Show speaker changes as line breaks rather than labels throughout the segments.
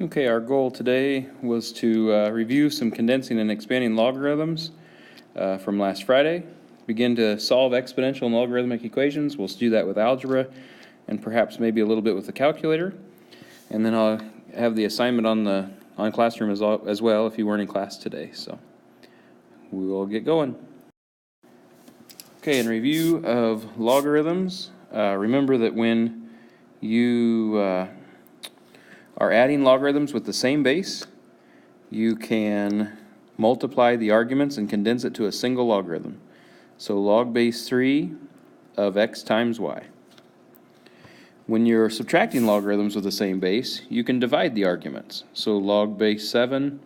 Okay, our goal today was to review some condensing and expanding logarithms from last Friday. Begin to solve exponential and logarithmic equations. We'll do that with algebra and perhaps maybe a little bit with the calculator. And then I'll have the assignment on Classroom as well if you weren't in class today. So we will get going. Okay, in review of logarithms, remember that when you are adding logarithms with the same base, you can multiply the arguments and condense it to a single logarithm. So log base 3 of x times y. When you're subtracting logarithms with the same base, you can divide the arguments. So log base 7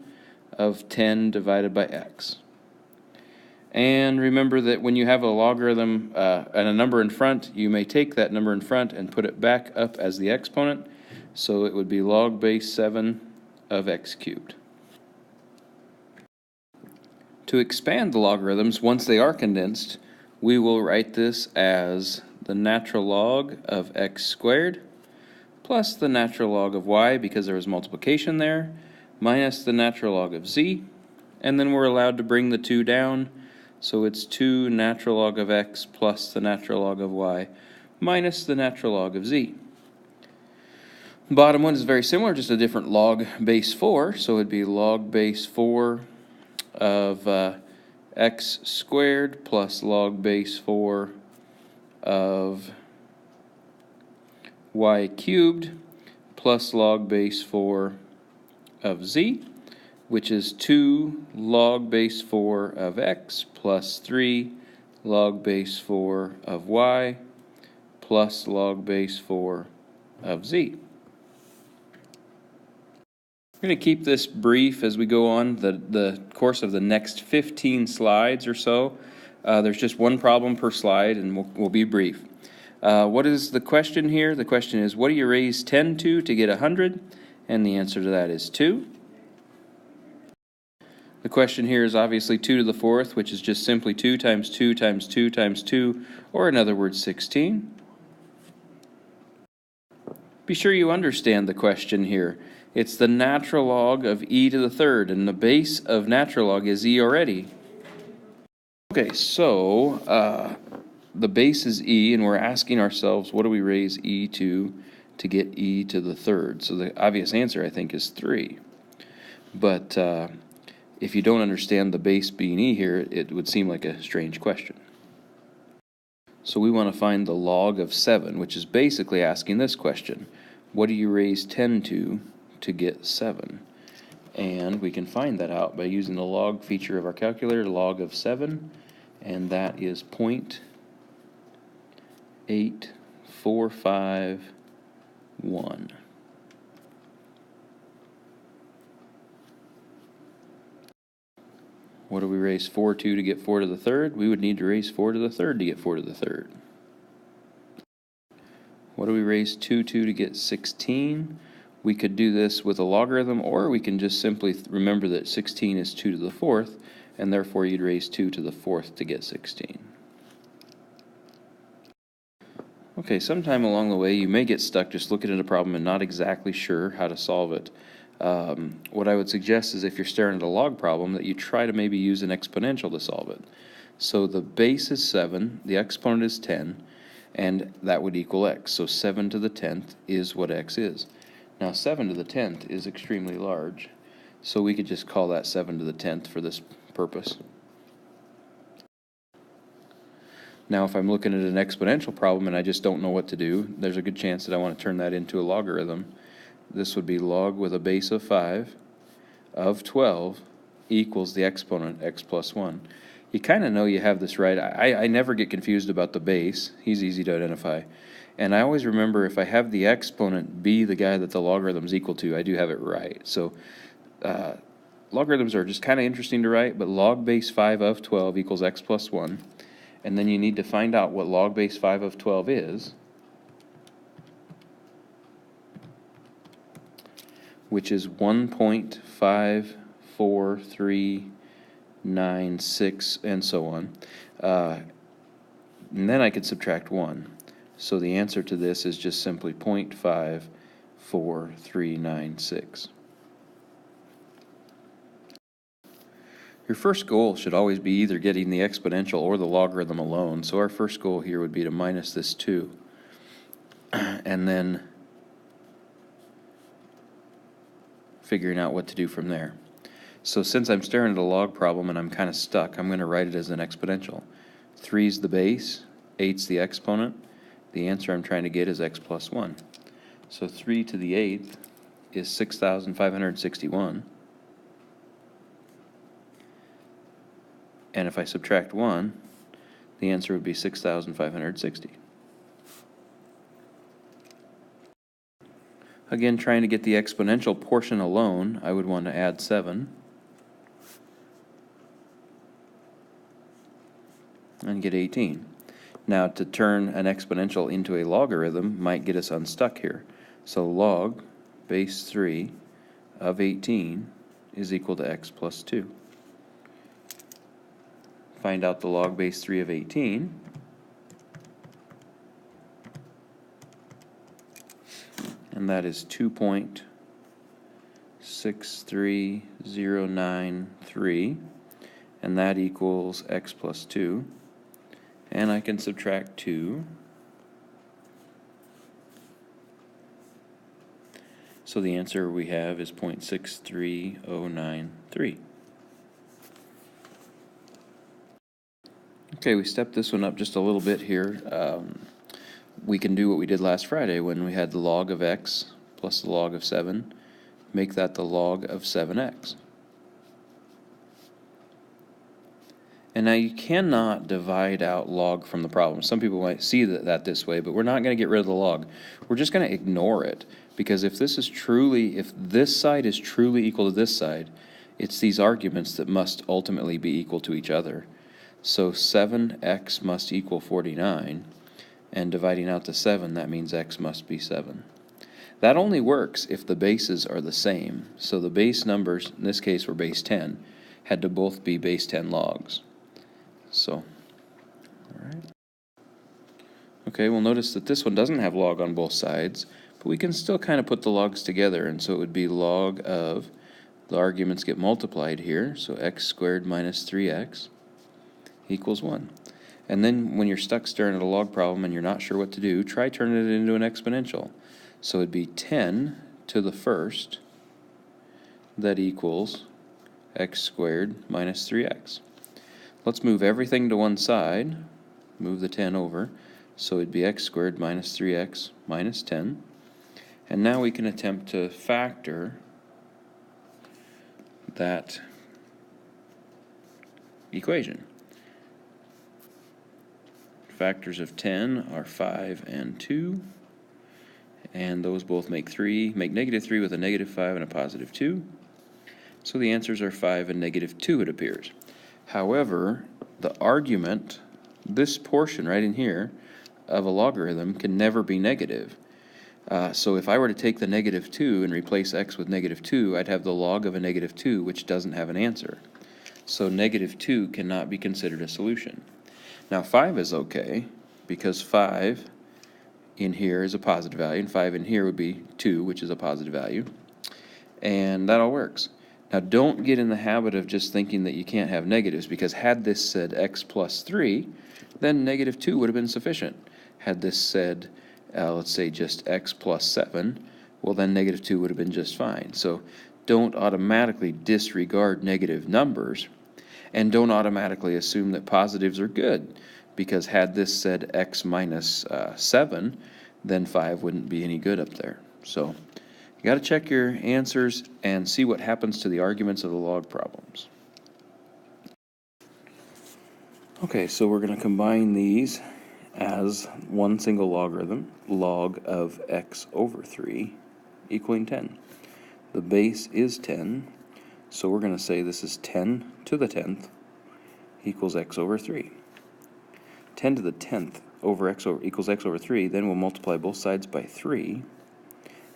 of 10 divided by x. And remember that when you have a logarithm and a number in front, you may take that number in front and put it back up as the exponent. So it would be log base 7 of x cubed. To expand the logarithms, once they are condensed, we will write this as the natural log of x squared plus the natural log of y, because there was multiplication there, minus the natural log of z, and then we're allowed to bring the 2 down, so it's 2 natural log of x plus the natural log of y minus the natural log of z. The bottom one is very similar, just a different log base 4, so it'd be log base 4 of x squared plus log base 4 of y cubed plus log base 4 of z, which is 2 log base 4 of x plus 3 log base 4 of y plus log base 4 of z. We're going to keep this brief as we go on the course of the next 15 slides or so. There's just one problem per slide, and we'll be brief. What is the question here? The question is, what do you raise 10 to get 100? And the answer to that is 2. The question here is obviously 2 to the 4th, which is just simply 2 times 2 times 2 times 2, or in other words, 16. Be sure you understand the question here. It's the natural log of e to the 3rd, and the base of natural log is e already. Okay, so the base is e, and we're asking ourselves, what do we raise e to get e to the 3rd? So the obvious answer, I think, is 3. But if you don't understand the base being e here, it would seem like a strange question. So we want to find the log of 7, which is basically asking this question. What do you raise 10 to get 7? And we can find that out by using the log feature of our calculator, log of 7, and that is 0.8451. What do we raise 4 to get 4 to the 3rd? We would need to raise 4 to the 3rd to get 4 to the 3rd. What do we raise 2 to get 16? We could do this with a logarithm, or we can just simply remember that 16 is 2 to the 4th, and therefore you'd raise 2 to the 4th to get 16. Okay, sometime along the way you may get stuck just looking at a problem and not exactly sure how to solve it. What I would suggest is if you're staring at a log problem that you try to maybe use an exponential to solve it. So the base is 7, the exponent is 10, and that would equal x. So 7 to the 10th is what x is. Now 7 to the 10th is extremely large, so we could just call that 7 to the 10th for this purpose. Now if I'm looking at an exponential problem and I just don't know what to do, there's a good chance that I want to turn that into a logarithm. This would be log with a base of 5 of 12 equals the exponent x plus 1. You kind of know you have this right. I never get confused about the base. He's easy to identify. And I always remember if I have the exponent be the guy that the logarithm is equal to, I do have it right. So logarithms are just kind of interesting to write, but log base 5 of 12 equals x plus 1. And then you need to find out what log base 5 of 12 is, which is 1.54396, and so on. And then I could subtract 1. So the answer to this is just simply 0.54396. Your first goal should always be either getting the exponential or the logarithm alone. So our first goal here would be to minus this 2. And then figuring out what to do from there. So since I'm staring at a log problem and I'm kind of stuck, I'm going to write it as an exponential. 3's the base, 8's the exponent. The answer I'm trying to get is x plus 1. So 3 to the 8th is 6,561. And if I subtract 1, the answer would be 6,560. Again, trying to get the exponential portion alone, I would want to add 7 and get 18. Now, to turn an exponential into a logarithm might get us unstuck here. So log base 3 of 18 is equal to x plus 2. Find out the log base 3 of 18. And that is 2.63093, and that equals x plus 2. And I can subtract 2. So the answer we have is 0.63093. Okay, we stepped this one up just a little bit here. We can do what we did last Friday when we had the log of x plus the log of 7. Make that the log of 7x. And now you cannot divide out log from the problem. Some people might see that this way, but we're not going to get rid of the log. We're just going to ignore it, because if this side is truly equal to this side, it's these arguments that must ultimately be equal to each other. So 7x must equal 49, and dividing out the 7, that means x must be 7. That only works if the bases are the same. So the base numbers, in this case were base 10, had to both be base 10 logs. So, all right. Okay, we'll notice that this one doesn't have log on both sides, but we can still kind of put the logs together, and so it would be log of, the arguments get multiplied here, so x squared minus 3x equals 1. And then when you're stuck staring at a log problem and you're not sure what to do, try turning it into an exponential. So it'd be 10 to the first that equals x squared minus 3x. Let's move everything to one side, move the 10 over, so it'd be x squared minus 3x minus 10. And now we can attempt to factor that equation. Factors of 10 are 5 and 2, and those both make 3, make negative 3 with a negative 5 and a positive 2. So the answers are 5 and negative 2, it appears. However, the argument, this portion right in here of a logarithm, can never be negative. So if I were to take the negative 2 and replace x with negative 2, I'd have the log of a negative 2, which doesn't have an answer. So negative 2 cannot be considered a solution. Now 5 is okay, because 5 in here is a positive value, and 5 in here would be 2, which is a positive value. And that all works. Now don't get in the habit of just thinking that you can't have negatives, because had this said x plus 3, then negative 2 would have been sufficient. Had this said, let's say just x plus 7, well then negative 2 would have been just fine. So don't automatically disregard negative numbers, and don't automatically assume that positives are good, because had this said x minus 7, then 5 wouldn't be any good up there. So you got to check your answers and see what happens to the arguments of the log problems. Okay, so we're going to combine these as one single logarithm, log of x over 3 equaling 10. The base is 10, so we're going to say this is 10 to the 10th equals x over 3. 10 to the 10th over x over equals x over 3, then we'll multiply both sides by 3,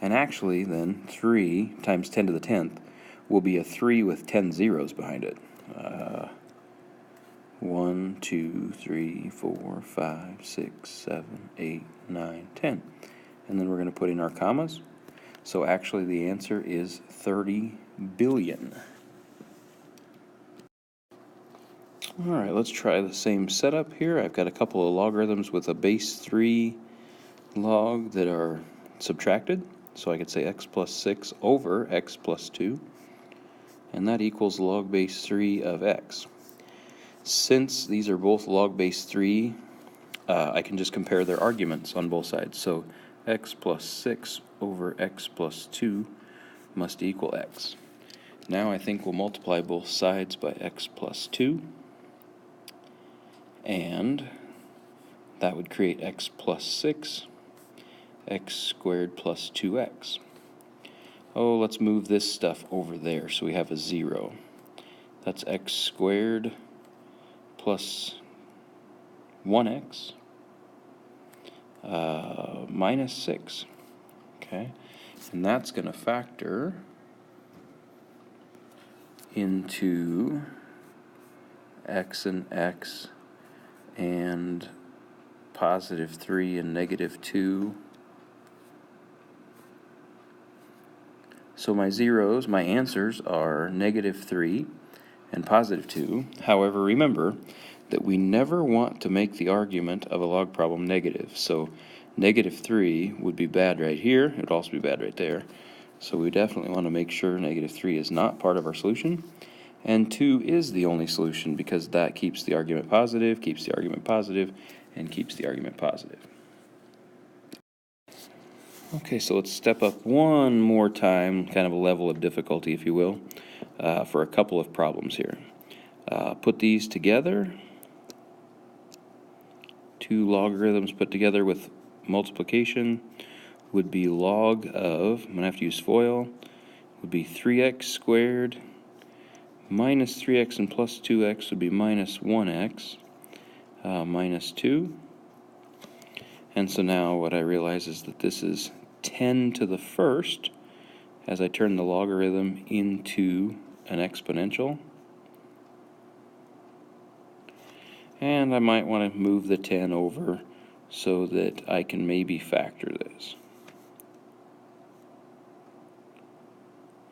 and actually then 3 times 10 to the 10th will be a 3 with 10 zeros behind it. 1, 2, 3, 4, 5, 6, 7, 8, 9, 10. And then we're going to put in our commas. So actually the answer is 30 billion. All right, let's try the same setup here. I've got a couple of logarithms with a base 3 log that are subtracted. So I could say x plus 6 over x plus 2, and that equals log base 3 of x. Since these are both log base 3, I can just compare their arguments on both sides. So x plus 6 over x plus 2 must equal x. Now I think we'll multiply both sides by x plus 2, and that would create x plus 6, x squared plus 2x. Oh, let's move this stuff over there so we have a 0. That's x squared plus 1x minus 6. Okay, and that's going to factor into x and positive 3 and negative 2. So my zeros, my answers are negative 3 and positive 2. However, remember that we never want to make the argument of a log problem negative. So negative 3 would be bad right here. It would also be bad right there. So we definitely want to make sure negative 3 is not part of our solution. And 2 is the only solution because that keeps the argument positive, keeps the argument positive, and keeps the argument positive. Okay, so let's step up one more time, kind of a level of difficulty, if you will, for a couple of problems here. Put these together. Two logarithms put together with multiplication would be log of, I'm going to have to use FOIL, would be 3x squared minus 3x and plus 2x would be minus 1x minus 2. And so now what I realize is that this is 10 to the first as I turn the logarithm into an exponential. And I might want to move the 10 over so that I can maybe factor this.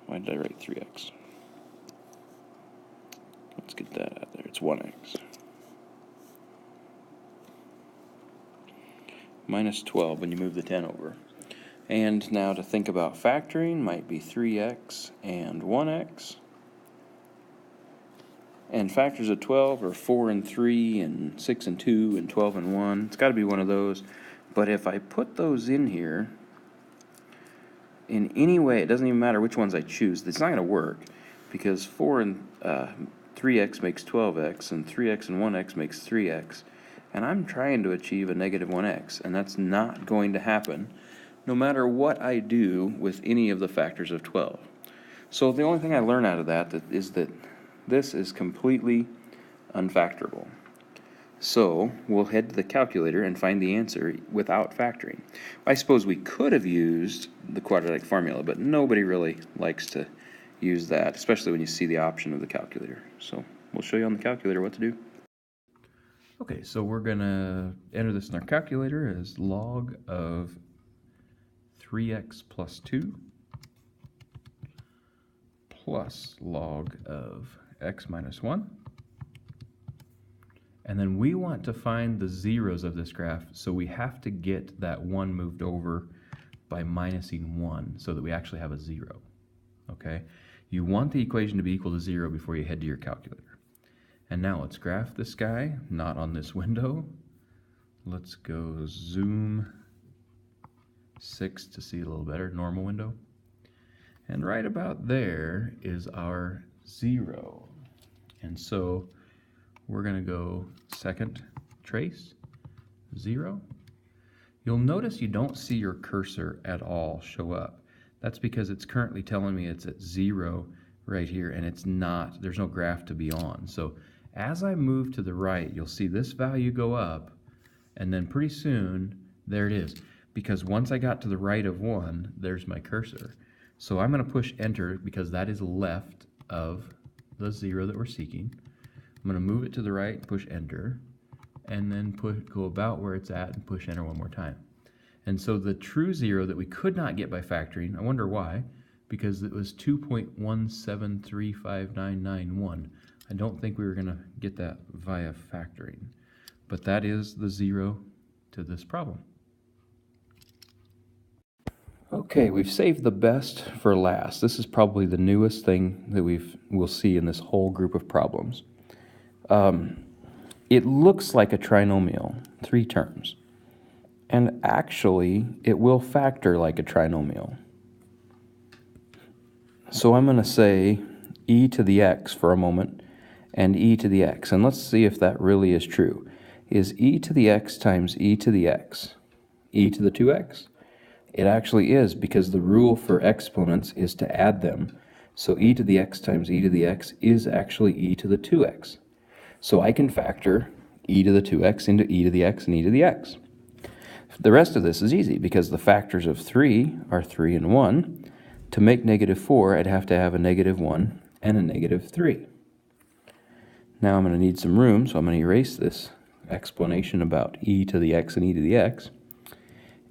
Why did I write 3x? Let's get that out there. It's 1x. Minus 12 when you move the 10 over. And now to think about factoring might be 3x and 1x. And factors of 12 are 4 and 3 and 6 and 2 and 12 and 1. It's got to be one of those. But if I put those in here, in any way, it doesn't even matter which ones I choose, it's not going to work because 4 and 3x makes 12x and 3x and 1x makes 3x. And I'm trying to achieve a negative 1x, and that's not going to happen no matter what I do with any of the factors of 12. So the only thing I learn out of that is that this is completely unfactorable. So we'll head to the calculator and find the answer without factoring. I suppose we could have used the quadratic formula, but nobody really likes to use that, especially when you see the option of the calculator. So we'll show you on the calculator what to do. Okay, so we're going to enter this in our calculator as log of 3x plus 2 plus log of x minus 1. And then we want to find the zeros of this graph, so we have to get that 1 moved over by minusing 1 so that we actually have a 0. Okay? You want the equation to be equal to 0 before you head to your calculator. And now let's graph this guy, not on this window. Let's go zoom 6 to see a little better, normal window. And right about there is our 0. And so we're going to go second trace, 0. You'll notice you don't see your cursor at all show up. That's because it's currently telling me it's at 0 right here, and it's not, there's no graph to be on. So as I move to the right, you'll see this value go up, and then pretty soon, there it is. Because once I got to the right of 1, there's my cursor. So I'm going to push enter because that is left of the 0 that we're seeking. I'm going to move it to the right, push enter, and then go about where it's at and push enter one more time. And so the true 0 that we could not get by factoring, I wonder why, because it was 2.1735991. I don't think we were going to get that via factoring, but that is the 0 to this problem. Okay, we've saved the best for last. This is probably the newest thing that we'll see in this whole group of problems. It looks like a trinomial, 3 terms, and actually it will factor like a trinomial. So I'm going to say e to the x for a moment and e to the x, and let's see if that really is true. Is e to the x times e to the x e to the 2x? It actually is, because the rule for exponents is to add them. So e to the x times e to the x is actually e to the 2x. So I can factor e to the 2x into e to the x and e to the x. The rest of this is easy, because the factors of 3 are 3 and 1. To make -4, I'd have to have a -1 and a -3. Now I'm going to need some room, so I'm going to erase this explanation about e to the x and e to the x.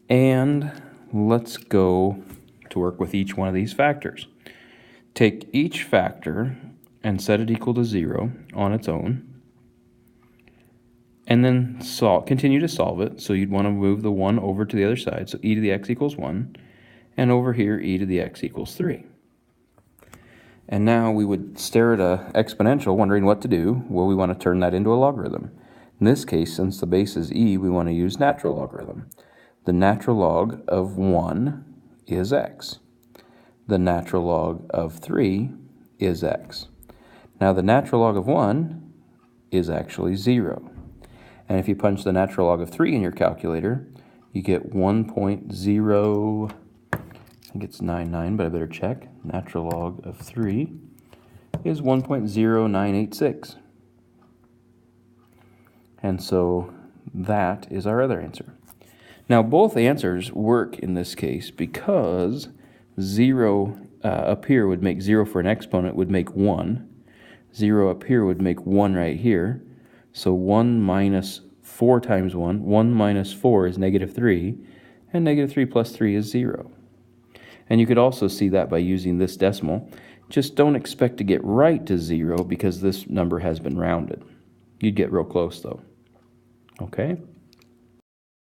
And let's go to work with each one of these factors. Take each factor and set it equal to 0 on its own, and then continue to solve it. So you'd want to move the 1 over to the other side, so e to the x equals 1, and over here e to the x equals 3. And now we would stare at an exponential wondering what to do. Well, we want to turn that into a logarithm. In this case, since the base is e, we want to use natural logarithm. The natural log of 1 is x. The natural log of 3 is x. Now the natural log of 1 is actually 0. And if you punch the natural log of 3 in your calculator, you get 1.0, I think it's 99, but I better check. Natural log of 3 is 1.0986. And so that is our other answer. Now both answers work in this case, because 0 up here would make 0 for an exponent would make 1. 0 up here would make 1 right here. So 1 minus 4 times 1, 1 minus 4 is -3, and -3 plus 3 is 0. And you could also see that by using this decimal. Just don't expect to get right to 0, because this number has been rounded. You'd get real close though. Okay?